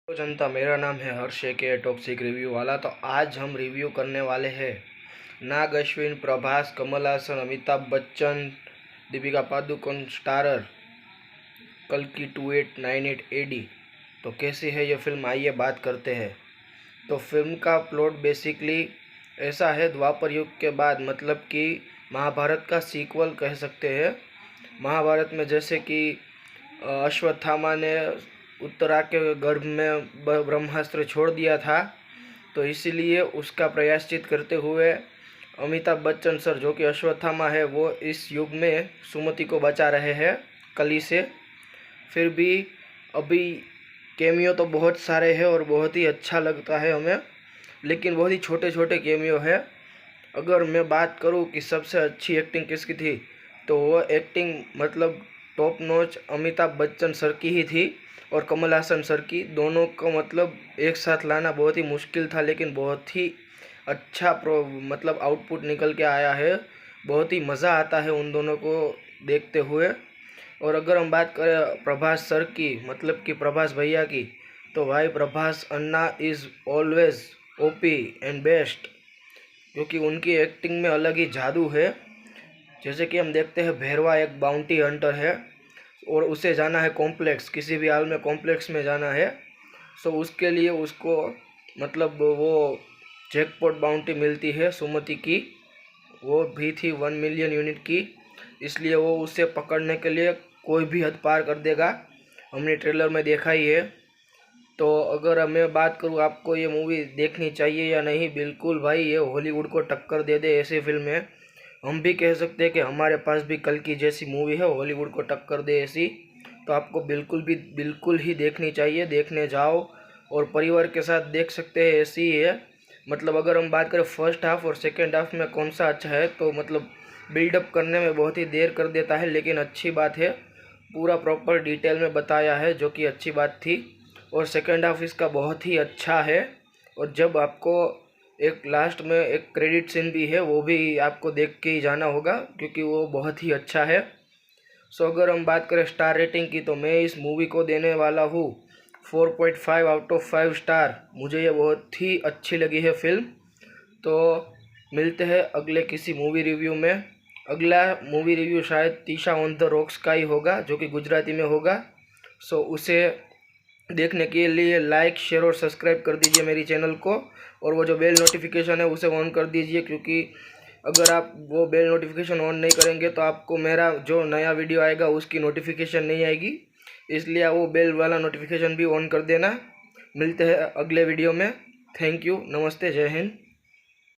तो जनता, मेरा नाम है हर्ष के टॉक्सिक रिव्यू वाला। तो आज हम रिव्यू करने वाले हैं नाग अश्विन, प्रभास, कमल हासन, अमिताभ बच्चन, दीपिका पादुकोण स्टारर कल्कि 2898 एडी। तो कैसी है ये फिल्म, आइए बात करते हैं। तो फिल्म का प्लॉट बेसिकली ऐसा है, द्वापर युग के बाद, मतलब कि महाभारत का सीक्वल कह सकते हैं। महाभारत में जैसे कि अश्वत्थामा ने उत्तरा के गर्भ में ब्रह्मास्त्र छोड़ दिया था, तो इसीलिए उसका प्रायश्चित करते हुए अमिताभ बच्चन सर, जो कि अश्वत्थामा है, वो इस युग में सुमति को बचा रहे हैं कली से। फिर भी अभी कैमियो तो बहुत सारे हैं और बहुत ही अच्छा लगता है हमें, लेकिन बहुत ही छोटे छोटे कैमियो है। अगर मैं बात करूं कि सबसे अच्छी एक्टिंग किसकी थी, तो वो एक्टिंग मतलब top notch Amitabh Bachchan sir की ही थी और कमल हासन सर की। दोनों को मतलब एक साथ लाना बहुत ही मुश्किल था, लेकिन बहुत ही अच्छा मतलब आउटपुट निकल के आया है। बहुत ही मज़ा आता है उन दोनों को देखते हुए। और अगर हम बात करें प्रभास सर की, मतलब कि प्रभास भैया की, तो भाई Prabhas anna is always OP and best, क्योंकि उनकी एक्टिंग में अलग ही जादू है। जैसे कि हम देखते हैं, भैरवा एक बाउंटी हंटर है और उसे जाना है कॉम्प्लेक्स, किसी भी हाल में कॉम्प्लेक्स में जाना है। सो उसके लिए उसको मतलब वो जैकपॉट बाउंटी मिलती है सुमति की, वो भी थी 1 मिलियन यूनिट की। इसलिए वो उसे पकड़ने के लिए कोई भी हद पार कर देगा, हमने ट्रेलर में देखा ही है। तो अगर मैं बात करूँ आपको ये मूवी देखनी चाहिए या नहीं, बिल्कुल भाई, ये हॉलीवुड को टक्कर दे दे ऐसी फिल्म है। हम भी कह सकते हैं कि हमारे पास भी कल की जैसी मूवी है, हॉलीवुड को टक्कर दे ऐसी। तो आपको बिल्कुल ही देखनी चाहिए, देखने जाओ और परिवार के साथ देख सकते हैं, ऐसी ही है। मतलब अगर हम बात करें फर्स्ट हाफ और सेकेंड हाफ में कौन सा अच्छा है, तो मतलब बिल्डअप करने में बहुत ही देर कर देता है, लेकिन अच्छी बात है, पूरा प्रॉपर डिटेल में बताया है, जो कि अच्छी बात थी। और सेकेंड हाफ इसका बहुत ही अच्छा है। और जब आपको एक लास्ट में एक क्रेडिट सीन भी है, वो भी आपको देख के ही जाना होगा, क्योंकि वो बहुत ही अच्छा है। सो अगर हम बात करें स्टार रेटिंग की, तो मैं इस मूवी को देने वाला हूँ 4.5 आउट ऑफ 5 स्टार। मुझे ये बहुत ही अच्छी लगी है फिल्म। तो मिलते हैं अगले किसी मूवी रिव्यू में। अगला मूवी रिव्यू शायद तीशा ऑन द रॉक्स का ही होगा, जो कि गुजराती में होगा। सो उसे देखने के लिए लाइक, शेयर और सब्सक्राइब कर दीजिए मेरी चैनल को, और वो जो बेल नोटिफिकेशन है उसे ऑन कर दीजिए, क्योंकि अगर आप वो बेल नोटिफिकेशन ऑन नहीं करेंगे तो आपको मेरा जो नया वीडियो आएगा उसकी नोटिफिकेशन नहीं आएगी। इसलिए वो बेल वाला नोटिफिकेशन भी ऑन कर देना। मिलते हैं अगले वीडियो में। थैंक यू, नमस्ते, जय हिंद।